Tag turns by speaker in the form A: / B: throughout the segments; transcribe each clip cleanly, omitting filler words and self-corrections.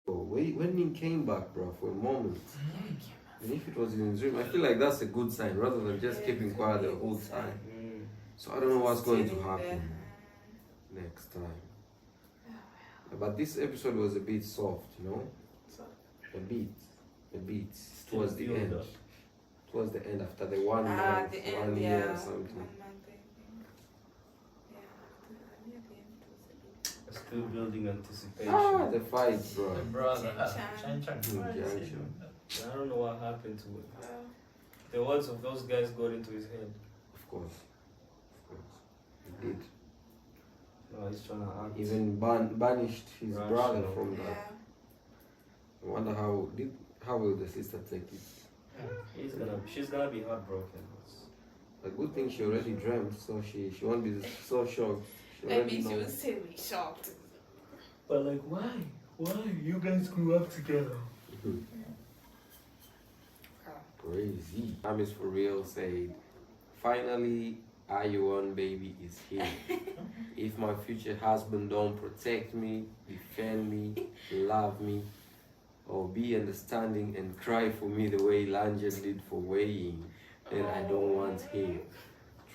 A: When he came back, bro, for a moment, and if it was in his dream, I feel like that's a good sign rather than just keeping quiet the whole time. So I don't know what's going to happen next time. But this episode was a bit soft, you know? A bit. Towards the end. Towards the end, after the 1 month, 1 year or something.
B: Still building anticipation.
A: The fight, bro.
B: The brother.
C: Chan.
B: I don't know what happened to it. The words of those guys got into his head.
A: Of course. He did.
B: No, he's trying to act.
A: Even banished his brother from that. I wonder how will the sister take it?
B: She's gonna be heartbroken.
A: A good thing she already dreamt, so she won't be so shocked.
C: Maybe she was still be shocked.
B: But like, why? Why? You guys grew up together.
A: Crazy. Amis for real said, finally, Ayuan baby is here. If my future husband don't protect me, defend me, love me, or be understanding and cry for me the way Lanjan did for weighing, then I don't want him.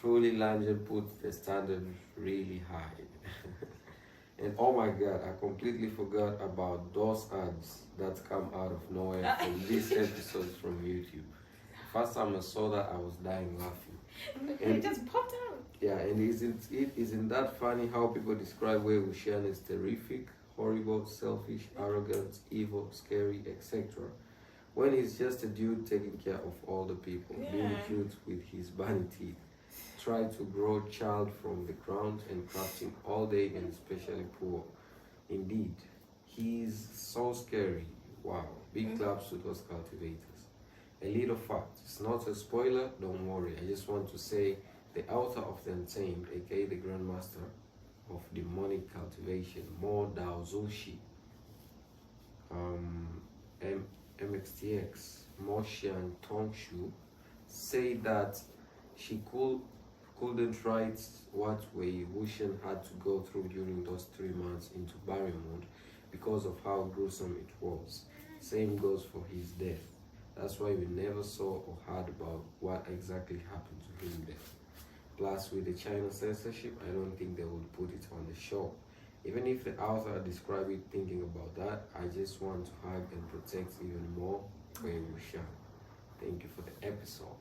A: Truly, Lanjan puts the standard really high. And oh my God, I completely forgot about those ads that come out of nowhere from these episodes from YouTube. First time I saw that, I was dying laughing.
C: And it just popped out.
A: Yeah, and isn't that funny how people describe Wei Wuxian as terrific, horrible, selfish, arrogant, evil, scary, etc. When he's just a dude taking care of all the people, being cute with his bunny teeth, try to grow child from the ground and crafting all day and especially poor. Indeed, he's so scary. Wow, big claps to those cultivators. A little fact, it's not a spoiler, don't worry. I just want to say the author of the Untamed, aka the Grandmaster of Demonic Cultivation, Mo Dao Zushi, MXTX, Moshian Tongshu, say that she couldn't write what Wei Wuxian had to go through during those 3 months into barrier mode because of how gruesome it was. Same goes for his death. That's why we never saw or heard about what exactly happened to him there. Plus, with the China censorship, I don't think they would put it on the show. Even if the author described it thinking about that, I just want to hug and protect even more Wei Wuxian. Thank you for the episode.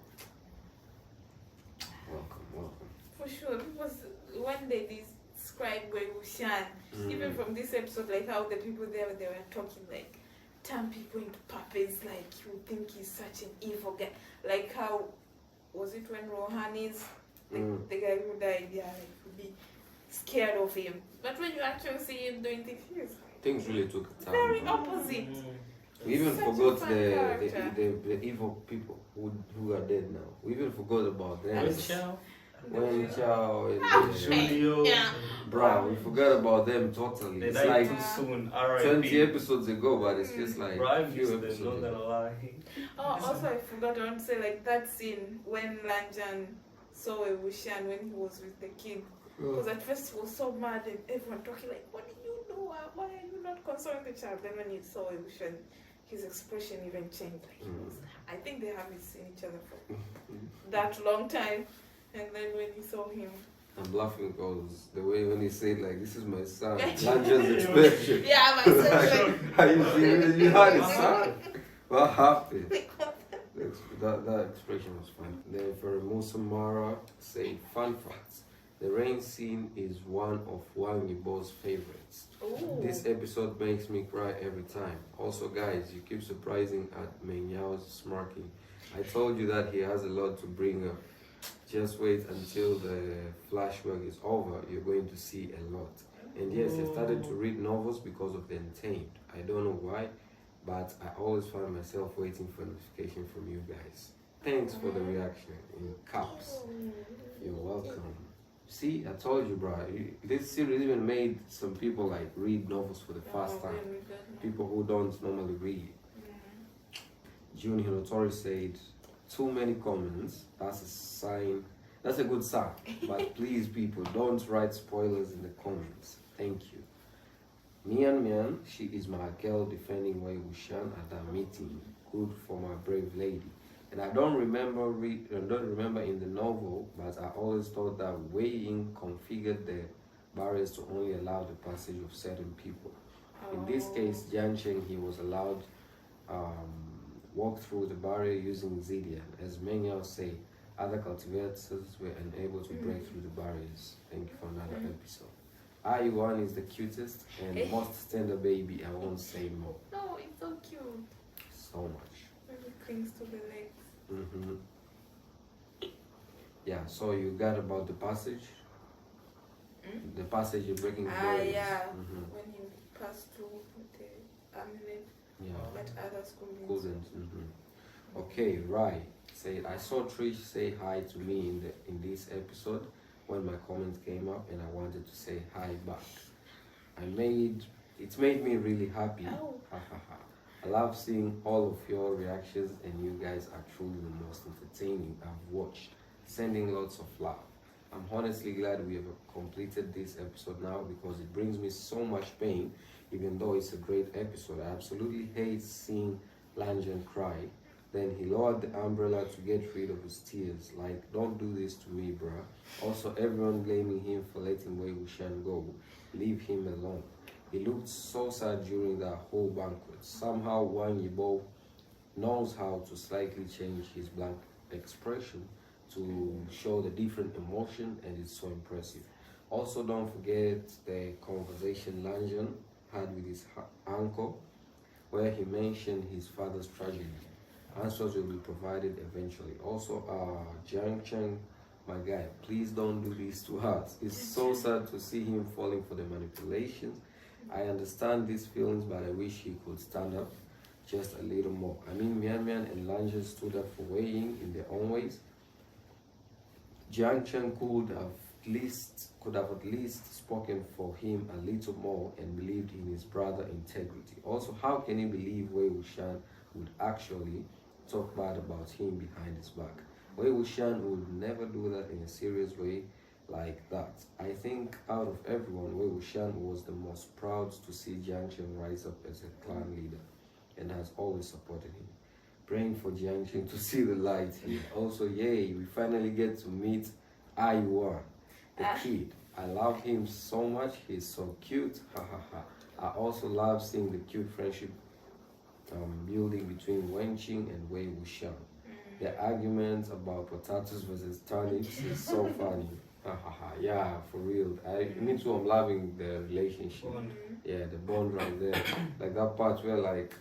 A: Welcome.
C: For sure, because when they describe Wei Wuxian, even from this episode, like how the people there, they were talking like, turn people into puppets, like you think he's such an evil guy. Like how, was it when Rohani's, the guy who died, like would be scared of him. But when you actually see him doing
A: things really took a turn.
C: Very opposite.
A: We even forgot the evil people who are dead now. We even forgot about them. Wen Chao and
B: Julio.
A: Bro, we forgot about them totally.
B: They
A: it's
B: died
A: like
B: too soon.
A: 20 episodes ago, but it's just like
B: a
A: few episodes
B: not gonna lie.
C: Oh, also I forgot to say like that scene when Lanjan saw Wei Wuxian when he was with the kid. Because at first he was so mad and everyone talking like, what did you do? Why are you not consoling the child? Then when he saw Wei Wuxian, his expression even changed. Like he was, I think they haven't seen each other for that long time. And then when he saw him,
A: I'm laughing because the way when he said like, this is my son, Lanjan's expression.
C: Yeah, my son.
A: Like, are you serious? You had his son? What happened? That expression was fun. Then for Musa Mara said, fun facts. The rain scene is one of Wang Yibo's favorites.
C: Ooh.
A: This episode makes me cry every time. Also guys, you keep surprising at Meng Yao's smirking. I told you that he has a lot to bring up. Just wait until the flashback is over, you're going to see a lot. And yes, I started to read novels because of the Untamed. I don't know why, but I always find myself waiting for notification from you guys. Thanks for the reaction in caps. You're welcome. See, I told you, bro. This series even made some people like read novels for the first time. People who don't normally read. Jun Hirotori said, too many comments. That's a sign. That's a good sign. But please, people, don't write spoilers in the comments. Thank you. Mian Mian, she is my girl defending Wei Wuxian at that meeting. Good for my brave lady. And I don't remember in the novel, but I always thought that Wei Ying configured the barriers to only allow the passage of certain people. In this case, Jiang Cheng, he was allowed walk through the barrier using Zidian. As Mengyao say, other cultivators were unable to break through the barriers. Thank you for another episode. Yuan is the cutest and most tender baby. I won't say more.
C: No, it's so cute.
A: So much.
C: When it clings to the legs.
A: Mm-hmm. Yeah, so you got about the passage? The passage you're breaking the barriers.
C: Yeah. When you pass through with the amulet, but others couldn't.
A: Okay, right. Say, I saw Trish say hi to me in this episode when my comment came up, and I wanted to say hi back. It made me really happy. I love seeing all of your reactions, and you guys are truly the most entertaining I've watched. Sending lots of love. I'm honestly glad we have completed this episode now because it brings me so much pain, even though it's a great episode. I absolutely hate seeing Lanjan cry. Then he lowered the umbrella to get rid of his tears. Like, don't do this to me, bruh. Also, everyone blaming him for letting Wei Wuxian go. Leave him alone. He looked so sad during that whole banquet. Somehow Wang Yibo knows how to slightly change his blank expression to show the different emotion, and it's so impressive. Also, don't forget the conversation Lanjan had with his uncle, where he mentioned his father's tragedy. Answers will be provided eventually. Also, Jiang Cheng, my guy, please don't do this to us. It's so sad to see him falling for the manipulations. I understand these feelings, but I wish he could stand up just a little more. I mean, Mian Mian and Lanjan stood up for Wei Ying in their own ways. Jiang Cheng could have at least spoken for him a little more and believed in his brother's integrity. Also, how can he believe Wei Wuxian would actually talk bad about him behind his back? Wei Wuxian would never do that in a serious way like that. I think out of everyone, Wei Wuxian was the most proud to see Jiang Cheng rise up as a clan leader and has always supported him. Praying for Jiang Cheng to see the light here. Also, yay, we finally get to meet Yuan, the kid. I love him so much. He's so cute. I also love seeing the cute friendship building between Wenqing and Wei Wuxian. The arguments about potatoes versus turnips is so funny. Yeah, for real. Me too, I'm loving the relationship. Yeah, the bond right there. Like that part where like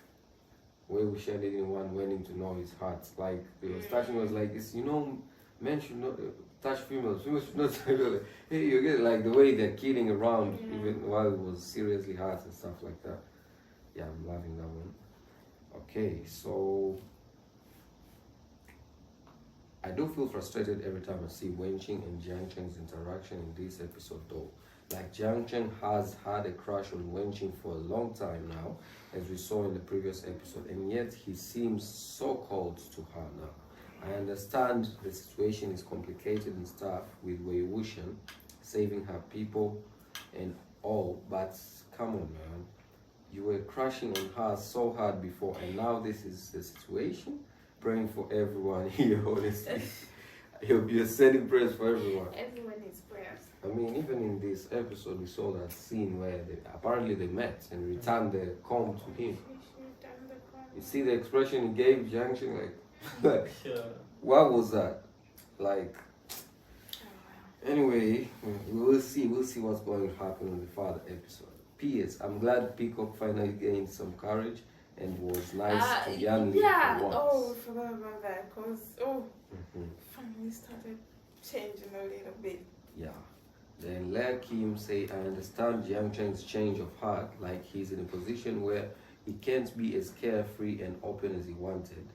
A: Wei Wuxian didn't want Wenning to know his heart. Like the starting was like, it's, men should not touch females. Females should not touch. Like, hey, you get like the way they're kidding around even while it was seriously hard and stuff like that. Yeah, I'm loving that one. Okay, so I do feel frustrated every time I see Wenqing and Jiang Cheng's interaction in this episode though. Like Jiang Cheng has had a crush on Wenqing for a long time now, as we saw in the previous episode, and yet he seems so cold to her now. I understand the situation is complicated and stuff with Wei Wuxian saving her people and all, but come on, man. You were crushing on her so hard before, and now this is the situation? Praying for everyone here, honestly. He'll be sending prayers for everyone.
C: Everyone needs prayers.
A: I mean, even in this episode, we saw that scene where apparently they met and returned the comb to him. You see the expression he gave Jiang Cheng, like what was that? Like, anyway, we'll see what's going to happen in the further episode. P.S. I'm glad Peacock finally gained some courage and was nice to Yan Li for once.
C: Oh, I forgot about that, because, finally started changing a little bit.
A: Yeah. Then Le Kim say, I understand Jiang Cheng's change of heart, like he's in a position where he can't be as carefree and open as he wanted.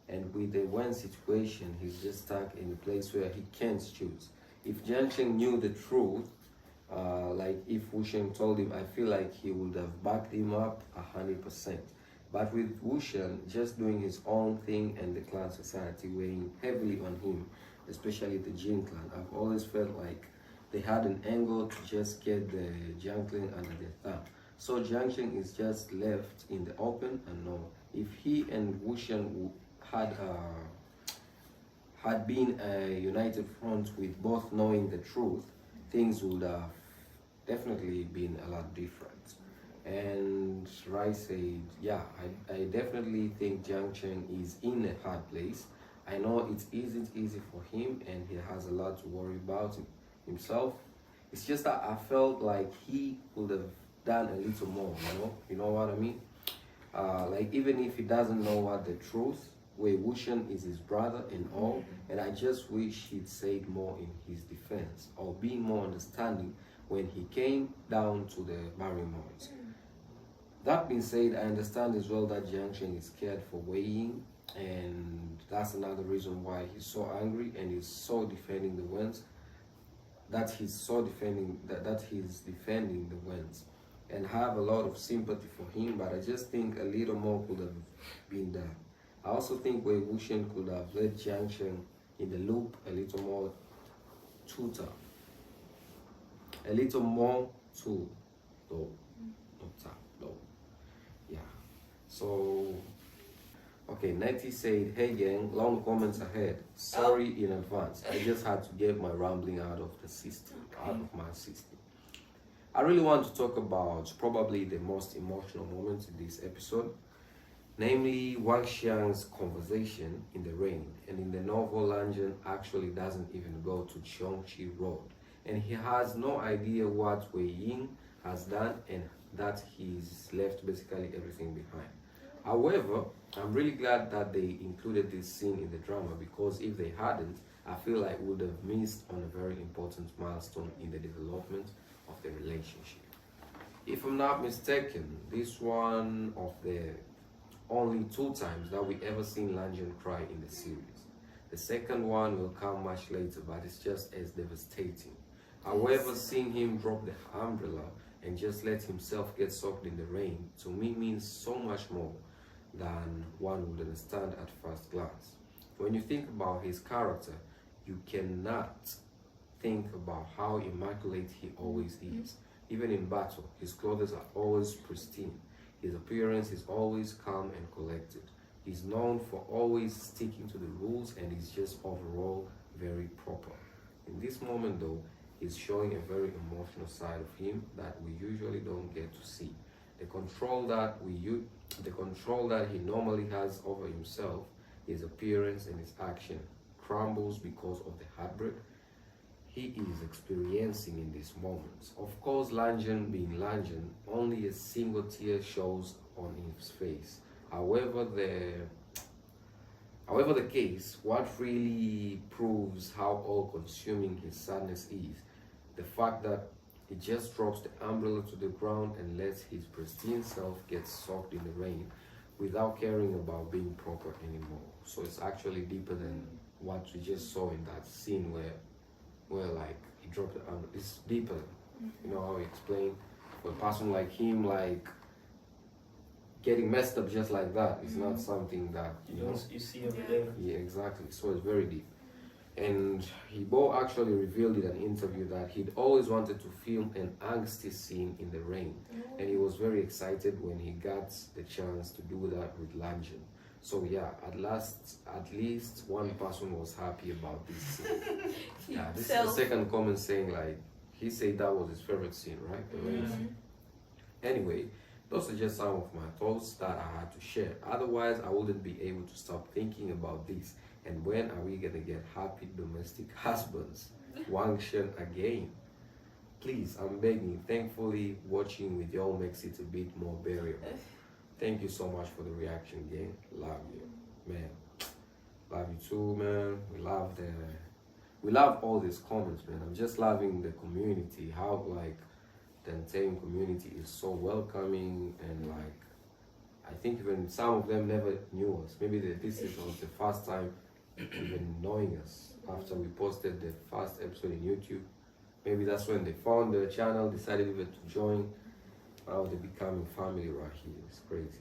A: And with the Wen situation, he's just stuck in a place where he can't choose. If Jiang Cheng knew the truth, like if Wuxian told him, I feel like he would have backed him up 100%. But with Wuxian just doing his own thing and the clan society weighing heavily on him, especially the Jin clan, I've always felt like they had an angle to just get the Jiang clan under their thumb. So Jiang Sheng is just left in the open and no. If he and Wu Shen had been a united front with both knowing the truth, things would have definitely been a lot different. And Rai said, yeah, I definitely think Jiang Cheng is in a hard place. I know it isn't easy for him and he has a lot to worry about himself. It's just that I felt like he could have done a little more, you know what I mean? Like even if he doesn't know what the truth, Wei Wuxian is his brother and all, and I just wish he'd said more in his defense or been more understanding when he came down to the Marimots. That being said, I understand as well that Jiang Sheng is scared for Wei Ying, and that's another reason why he's so angry and he's so defending the Wens. That he's defending the Wens, and have a lot of sympathy for him. But I just think a little more could have been done. I also think Wei Wuxian could have let Jiang Sheng in the loop a little more tutor. A little more too, though. Yeah. So, okay, Nettie said, hey gang, long comments ahead. Sorry in advance. I just had to get my rambling out of the system, out of my system. I really want to talk about probably the most emotional moment in this episode, namely Wang Xiang's conversation in the rain. And in the novel, Lanjian actually doesn't even go to Chongqi Road. And he has no idea what Wei Ying has done and that he's left basically everything behind. However, I'm really glad that they included this scene in the drama, because if they hadn't, I feel like we would have missed on a very important milestone in the development of the relationship. If I'm not mistaken, this one of the only 2 times that we ever seen Lanjian cry in the series. The second one will come much later, but it's just as devastating. However, seeing him drop the umbrella and just let himself get soaked in the rain, to me means so much more than one would understand at first glance. When you think about his character, you cannot think about how immaculate he always is. Even in battle, his clothes are always pristine. His appearance is always calm and collected. He's known for always sticking to the rules and is just overall very proper. In this moment though, he's showing a very emotional side of him that we usually don't get to see. The control that he normally has over himself, his appearance and his action crumbles because of the heartbreak he is experiencing in these moments. Of course, Lanjian being Lanjian, only a single tear shows on his face. However the case, what really proves how all-consuming his sadness is, the fact that he just drops the umbrella to the ground and lets his pristine self get soaked in the rain without caring about being proper anymore. So it's actually deeper than what we just saw in that scene where like he dropped the umbrella. It's deeper, you know how he explained. For a person like him, like getting messed up just like that is not something that
B: you see every day.
A: Yeah, exactly. So it's very deep. And Hibo actually revealed in an interview that he'd always wanted to film an angsty scene in the rain, and he was very excited when he got the chance to do that with Lanjian. So yeah, at least one person was happy about this scene. Yeah, this is the second comment saying like he said that was his favorite scene, right? The rain scene. Anyway, those are just some of my thoughts that I had to share. Otherwise, I wouldn't be able to stop thinking about this. And when are we gonna get happy domestic husbands? Wang Shen again. Please, I'm begging. Thankfully, watching with y'all makes it a bit more bearable. Thank you so much for the reaction, gang. Love you, man. Love you too, man. We love all these comments, man. I'm just loving the community. How like the Untamed community is so welcoming, and like I think even some of them never knew us. Maybe this was the first time even knowing us after we posted the first episode in YouTube. Maybe that's when they found the channel, decided even to join. Now they're becoming family right here. It's crazy.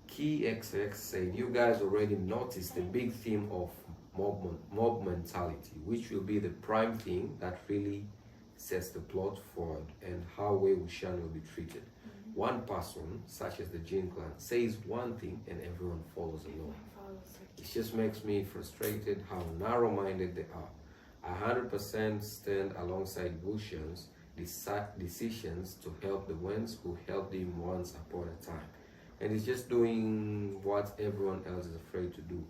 A: Key XX said, you guys already noticed the big theme of mob mentality, which will be the prime thing that really sets the plot forward and how Wei Wuxian will be treated. one person, such as the Jin clan, says one thing and everyone follows along. It just makes me frustrated how narrow-minded they are. 100% stand alongside Bushians decisions to help the ones who helped him once upon a time. And he's just doing what everyone else is afraid to do.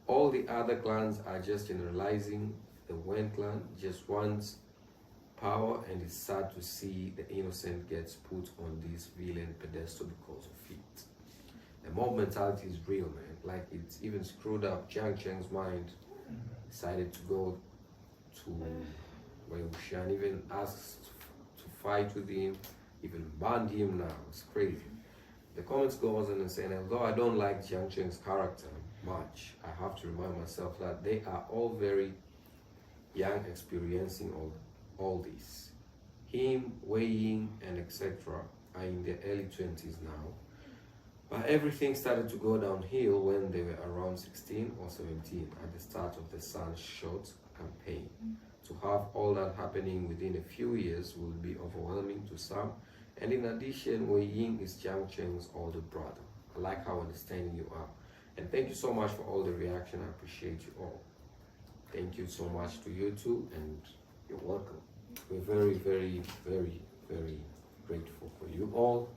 A: All the other clans are just generalizing. The Wen clan just wants power, and it's sad to see the innocent gets put on this villain pedestal because of it. The mob mentality is real, man. Like, it's even screwed up Jiang Cheng's mind. Decided to go to Wei Wuxian, even asked to fight with him, even banned him now. It's crazy. The comments goes on and saying, although I don't like Jiang Cheng's character much, I have to remind myself that they are all very young, experiencing all this. Him, Wei Ying, and etc. are in their early 20s now. But everything started to go downhill when they were around 16 or 17 at the start of the Sun's Shot campaign. To have all that happening within a few years will be overwhelming to some. And in addition, Wei Ying is Jiang Cheng's older brother. I like how understanding you are. And thank you so much for all the reaction. I appreciate you all. Thank you so much to you too, and you're welcome. We're very, very, very, very grateful for you all.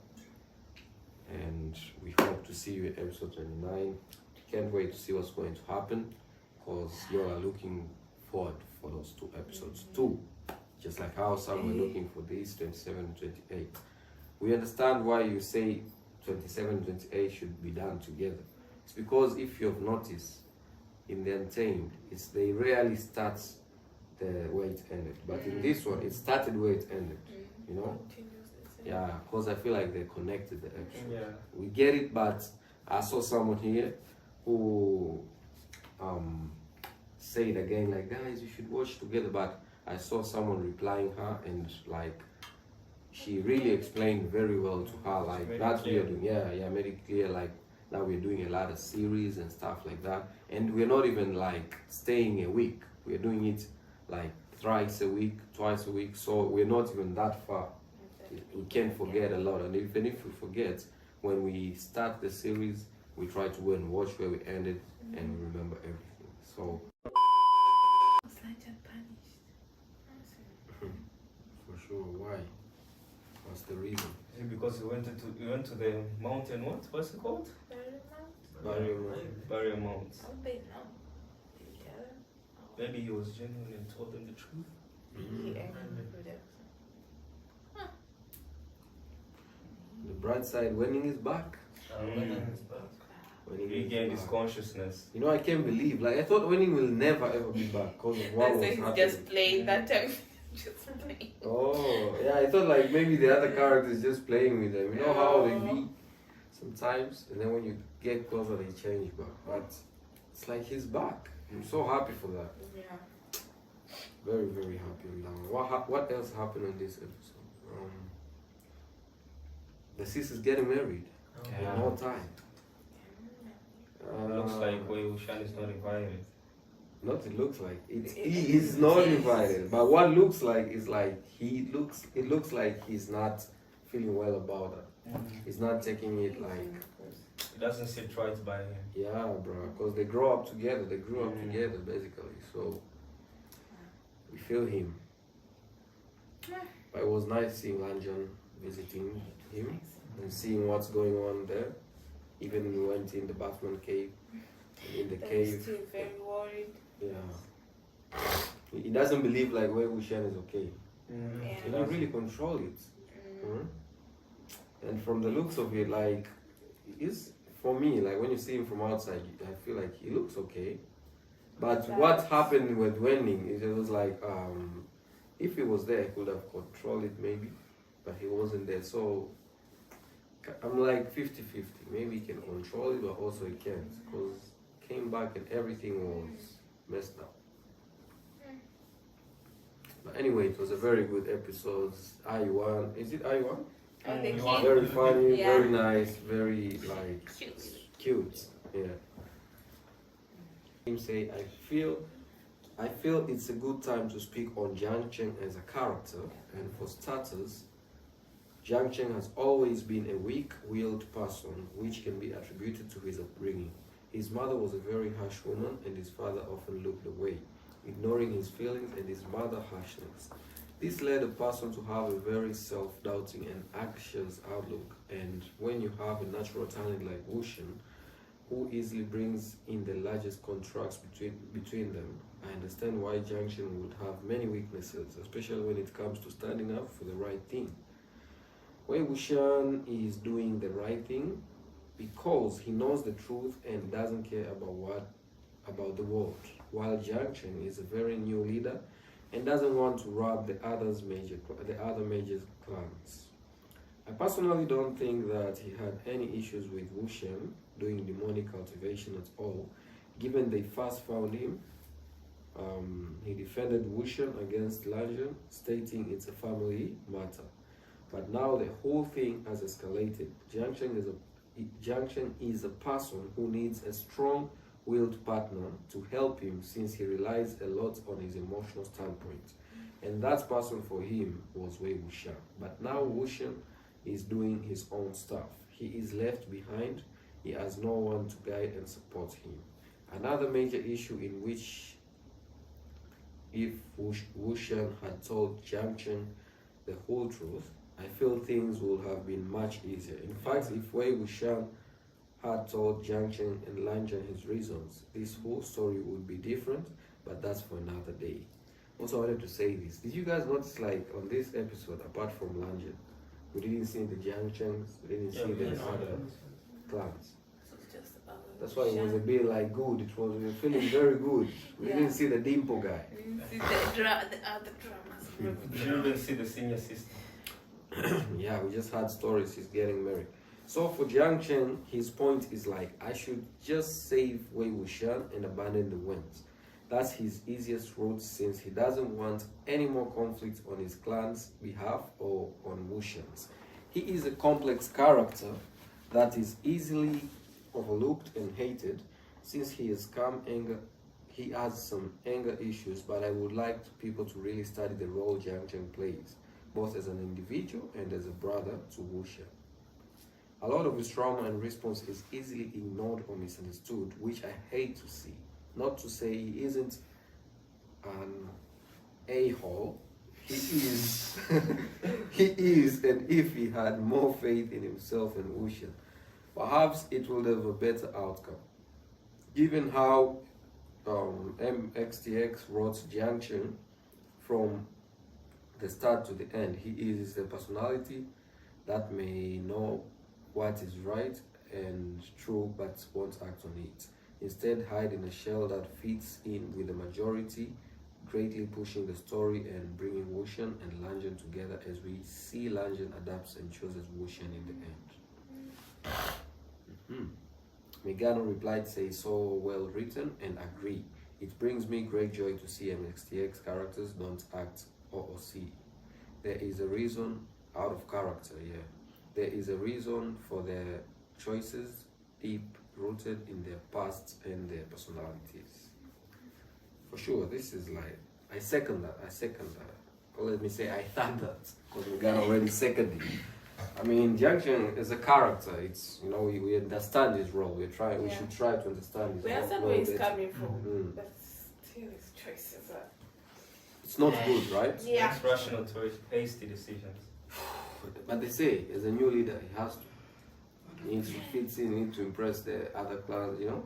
A: And we hope to see you at episode 29. Can't wait to see what's going to happen, because you all are looking forward for those 2 episodes too. Just like how some were looking for these 27 and 28. We understand why you say 27 and 28 should be done together. It's because if you've noticed, in the Untamed, they rarely start the way it ended. But in this one, it started where it ended. You know? Yeah, because I feel like they connected the episode.
B: Yeah.
A: We get it, but I saw someone here who said again, like, guys, you should watch together. But I saw someone replying her, and like, she really explained very well to her, like, that's what we're doing. Yeah, made it clear, like, that we're doing a lot of series and stuff like that. And we're not even like staying a week. We're doing it like thrice a week, twice a week. So we're not even that far. We can't forget a lot. And even if we forget, when we start the series, we try to go and watch where we ended and we remember everything. So
C: Was Lanjan punished?
A: for sure, why? What's the reason?
B: Is it because he went to the mountain? What's it called? Barrier Mount.
C: How they know? Did you tell him?
B: Maybe he was genuine and told them the truth.
C: He ended with it.
A: The bright side, Wenning is back.
B: He regained his consciousness.
A: You know, I can't believe, like, I thought Wenning will never ever be back because of what was
C: That's
A: happening.
C: why he's just playing that time. Just playing.
A: Oh, yeah, I thought like maybe the other characters just playing with them. You know how they be sometimes, and then when you get closer, they change back. But it's like he's back. I'm so happy for that.
C: Yeah.
A: Very, very happy on that one. What else happened on this episode? The sis is getting married.
B: Yeah.
A: In no time.
B: Looks like Wei Wuxian is not invited.
A: Not it looks like he is not invited, but what looks like is like it looks like he's not feeling well about it. He's not taking it like,
B: It doesn't sit right by him.
A: yeah, bro, because they grew up together basically, so we feel him. But it was nice seeing Lanjan visiting him and seeing what's going on there. Even we went in the Batman cave. In the
C: They're
A: cave,
C: still very worried.
A: yeah. He doesn't believe like Wei Wuxian is okay.
C: Yeah.
A: Can you really control it? And from the looks of it, like, is for me, like when you see him from outside, I feel like he looks okay. But what happened with Wenning is it was like, if he was there, he could have controlled it maybe, but he wasn't there. So I'm like 50-50. Maybe he can control it, but also he can't, because came back and everything was messed up. But anyway, it was a very good episode. I1, is it I1?
C: Oh, the
B: You want-
C: kid.
A: Very funny,
C: Yeah.
A: very nice, very like cute. Yeah. Him say, I feel it's a good time to speak on Jiang Cheng as a character, and for starters, Jiang Chen has always been a weak-willed person, which can be attributed to his upbringing. His mother was a very harsh woman, and his father often looked away, ignoring his feelings and his mother's harshness. This led a person to have a very self-doubting and anxious outlook, and when you have a natural talent like Wu Shen, who easily brings in the largest contrasts between them, I understand why Jiang Chen would have many weaknesses, especially when it comes to standing up for the right thing. Wei Wuxian is doing the right thing because he knows the truth and doesn't care about the world, while Jiang Chen is a very new leader and doesn't want to rob the other major clans. I personally don't think that he had any issues with Wu Shen doing demonic cultivation at all, given they first found him. He defended Wu Shen against Lanzhan, stating it's a family matter. But now the whole thing has escalated. Jiang Chen is a person who needs a strong-willed partner to help him, since he relies a lot on his emotional standpoint. And that person for him was Wei Wuxian. But now Wuxian is doing his own stuff. He is left behind. He has no one to guide and support him. Another major issue in which, if Wuxian had told Jiang Chen the whole truth, I feel things would have been much easier. In fact, if Wei Wuxian had told Jiang Chen and Lanzhan his reasons, this whole story would be different, but that's for another day. Also, I wanted to say this. Did you guys notice, like, on this episode, apart from Lanzhan, we didn't see the Jiang Chens, we didn't see the other clans.
C: So it's just about
A: That's why it was a bit like good. We were feeling very good. We
C: Yeah.
A: didn't see the dimple guy.
C: We didn't see the other dramas.
B: You didn't even see the senior sister.
A: Yeah, we just had stories. He's getting married. So for Jiang Chen, his point is like, I should just save Wei Wuxian and abandon the Wens. That's his easiest route, since he doesn't want any more conflict on his clan's behalf or on Wuxian's. He is a complex character that is easily overlooked and hated, since he has some anger issues, but I would like people to really study the role Jiang Chen plays, both as an individual and as a brother to Wuxian. A lot of his trauma and response is easily ignored or misunderstood, which I hate to see. Not to say he isn't an a-hole. He is. He is, and if he had more faith in himself and Wuxian, perhaps it would have a better outcome. Given how MXTX wrote Jiang Chen from the start to the end, he is a personality that may know what is right and true but won't act on it. Instead, hide in a shell that fits in with the majority, greatly pushing the story and bringing Wuxian and Lanzhan together, as we see Lanzhan adapts and chooses Wuxian in the end. Megano replied, say so well written, and agree. It brings me great joy to see MXTX characters don't act OOC. There is a reason out of character, yeah. There is a reason for their choices, deep rooted in their past and their personalities. For sure, this is like, I second that. Or let me say, I thought that, because we got already seconded. I mean, Jiang Chen is a character. It's, you know, we understand his role. We should try to understand his role.
C: We understand where he's coming from, but still his choices are...
A: It's not good, right?
C: Yeah.
B: Makes rational choice, hasty decisions.
A: But they say, as a new leader, he has to. He needs to fit in, he needs to impress the other clans, you know?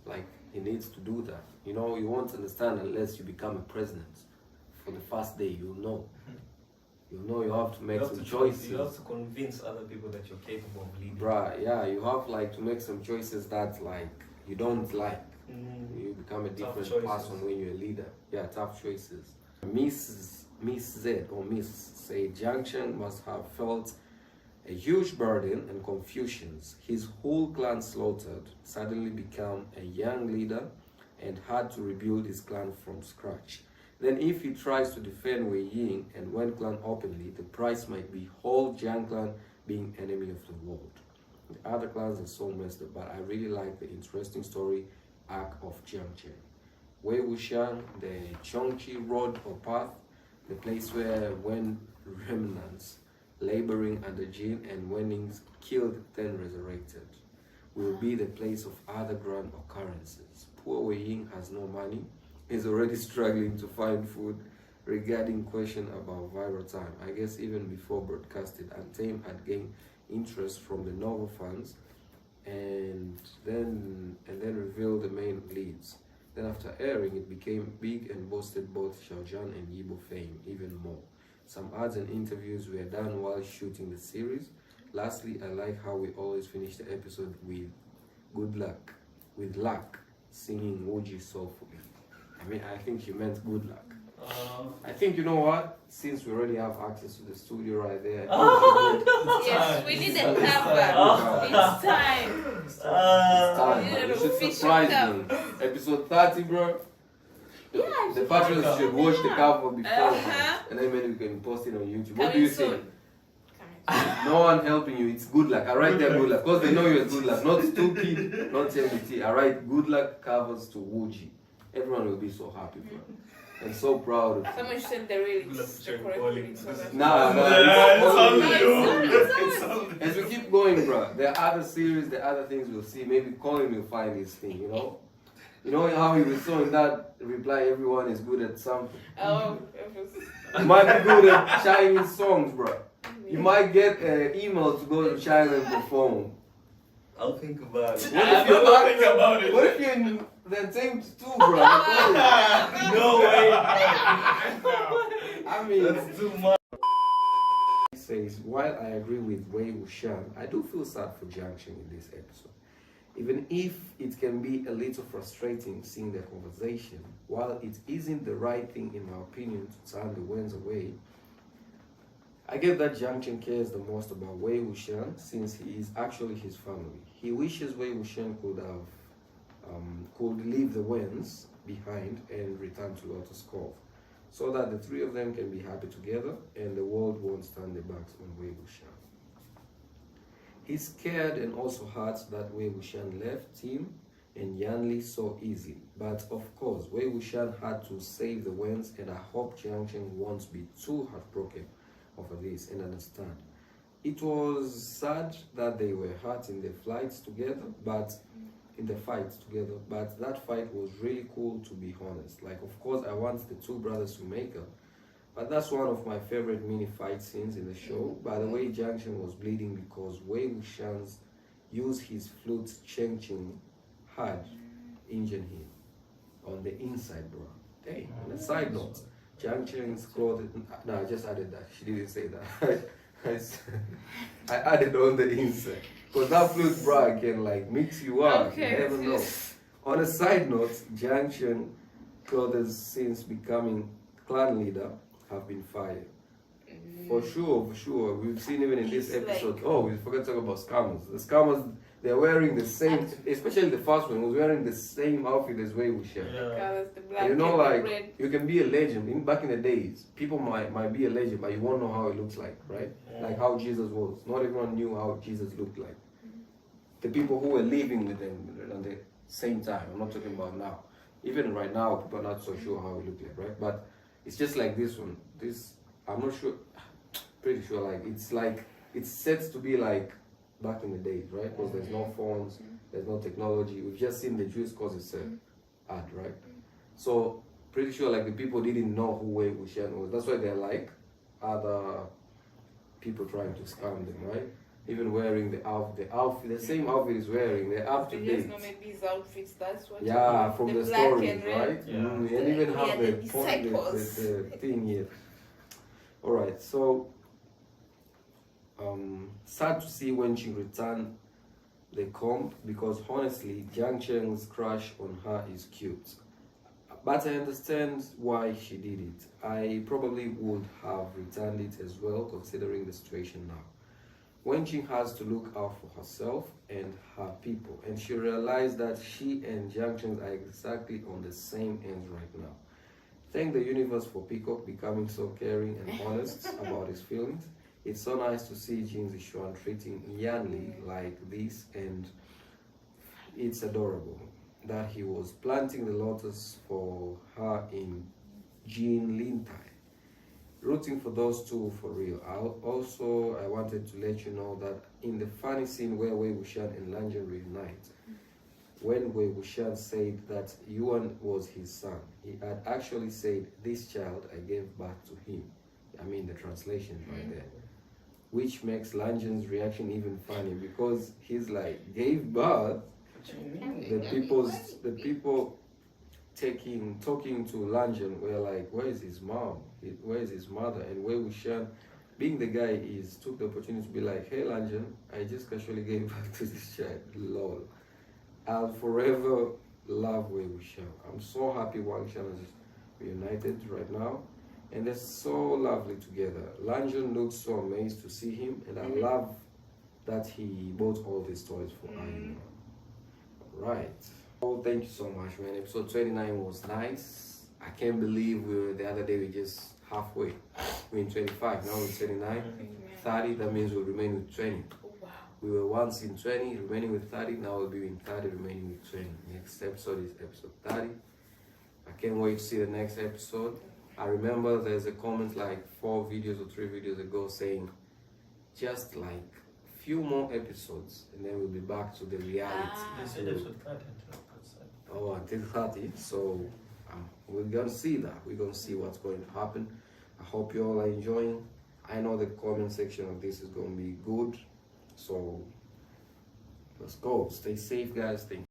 A: Like, he needs to do that. You know, you won't understand unless you become a president. For the first day, you'll know. You'll know you have to make some choices.
B: You have to convince other people that you're capable of leading.
A: Bruh, yeah, you have like to make some choices that like you don't like. You become a different person when you're a leader. Yeah, tough choices. Miss Z or Miss say Jiang Chen must have felt a huge burden and confusions. His whole clan slaughtered, suddenly became a young leader and had to rebuild his clan from scratch. Then if he tries to defend Wei Ying and Wen clan openly, the price might be whole Jiang clan being enemy of the world. The other clans are so messed up, but I really like the interesting story arc of Jiang Chen. Wei Wuxian, the Chongqi road or path, the place where Wen remnants laboring under Jin and Wenning's killed then resurrected, will be the place of other grand occurrences. Poor Wei Ying has no money, is already struggling to find food. Regarding question about viral time, I guess even before broadcasted, Untamed had gained interest from the novel fans and then revealed the main leads. Then after airing, it became big and boasted both Xiaojian and Yibo fame even more. Some ads and interviews were done while shooting the series. Lastly, I like how we always finish the episode with with luck, singing Wuji soulfully. I mean, I think she meant good luck. I think, you know what? Since we already have access to the studio right there.
C: Yes, we need a cover. It's time.
A: It's time. You should surprise me. Episode 30, bro.
C: Yeah,
A: The patrons should watch the cover before, and then maybe we can post it on YouTube. What do you think? No one helping you. It's good luck. I write there good luck because they know you're good luck. Not stupid, not MBT. I write good luck covers to Wuji. Everyone will be so happy, bro. And so proud of you.
C: Someone should send the lyrics.
A: Nah, as we keep going, bro, there are other series, there are other things we'll see. Maybe Colin will find his thing, you know? You know how he was showing that reply, everyone is good at something.
C: Oh,
A: You might be good at Chinese songs, bro. You might get an email to go to China and perform.
B: I'll think about it.
A: What if you're in the same too, bro?
B: No way.
A: I mean,
B: That's too much.
A: He says, while I agree with Wei Wuxian, I do feel sad for Jiangchen in this episode. Even if it can be a little frustrating seeing their conversation, while it isn't the right thing in my opinion to turn the Wens away, I get that Jiangchen cares the most about Wei Wuxian since he is actually his family. He wishes Wei Wuxian could leave the Wens behind and return to Lotus Cove, so that the three of them can be happy together and the world won't turn their backs on Wei Wuxian. He's scared and also hurt that Wei Wuxian left him and Yanli so easily. But of course, Wei Wuxian had to save the Wens, and I hope Jiangchen won't be too heartbroken over this and understand. It was sad that they were hurt in the fights together, but that fight was really cool, to be honest. Like, of course, I want the two brothers to make up, but that's one of my favorite mini fight scenes in the show. By the way, Jiangchen was bleeding because Wei Wuxian's used his flute Cheng Ching had injured him on the inside, bro. Hey, on a side note, Jiangchen's clothes. No, I just added that. She didn't say that. I added on the inside. Because that flute, bro, can like mix you up.
C: Okay.
A: You never know. On a side note, Jiangchen clothes since becoming clan leader have been fired. For sure. We've seen even in this episode. Oh, we forgot to talk about scammers. The scammers, they're wearing the same, especially the first one, was wearing the same outfit as Wei Wuxian.
B: Yeah.
A: You know, like, you can be a legend. Back in the days, people might be a legend, but you won't know how it looks like, right?
B: Yeah.
A: Like how Jesus was. Not everyone knew how Jesus looked like. The people who were living with him at the same time. I'm not talking about now. Even right now, people are not so sure how it looked like, right? But it's just like this one. This, I'm not sure, pretty sure, it's set to be like back in the days, right? Because there's no phones, there's no technology. We've just seen the Jews cause it's an ad, right? So pretty sure like the people didn't know who Wei Wuxian was. That's why they're like other people trying to scam them, right? Even wearing the outfit, the same outfit he's wearing, they're up to date.
C: No, maybe his outfits, that's what.
A: Yeah, from the
C: black
A: stories,
C: and red.
A: right?
B: Yeah.
A: And even have
C: the
A: the point,
C: disciples.
A: the thing here. Alright, so sad to see when she returned the comp, because honestly, Jiang Cheng's crush on her is cute. But I understand why she did it. I probably would have returned it as well, considering the situation now. Wen Qing has to look out for herself and her people, and she realized that she and Jiang Cheng are exactly on the same end right now. Thank the universe for Peacock becoming so caring and honest about his feelings. It's so nice to see Jin Zishuan treating Yanli like this, and it's adorable that he was planting the lotus for her in Jin Lintai. rooting for those two for real. I wanted to let you know that in the funny scene where Wei Wuxian and Lanjan reunite, when Wei Wuxian said that Yuan was his son, he had actually said, "This child I gave birth to him." I mean the translation right there. Which makes Lanjan's reaction even funny because he's like, gave birth. The people talking to Lanjan were like, where is his mom? Where is his mother? And Wei Wuxian, being the guy is, took the opportunity to be like, hey Lanjan, I just casually gave birth to this child. Lol. I'll forever love Wei Wuxian. I'm so happy Wang Shan is reunited right now. And they're so lovely together. Lanjan looks so amazed to see him, and I love that he bought all these toys for Aina. Right. Oh, thank you so much, man. Episode 29 was nice. I can't believe the other day we just halfway. We're in 25, now we're in 29. 30, that means we'll remain with 20.
C: Oh, wow.
A: We were once in 20, remaining with 30, now we'll be in 30, remaining with 20. Next episode is episode 30. I can't wait to see the next episode. I remember there's a comment like 4 videos or 3 videos ago saying just like few more episodes and then we'll be back to the reality.
B: They said episode 30.
A: Oh, until 30. So we're gonna see that. We're gonna see what's going to happen. I hope you all are enjoying. I know the comment section of this is gonna be good. So let's go. Stay safe, guys. Thank you.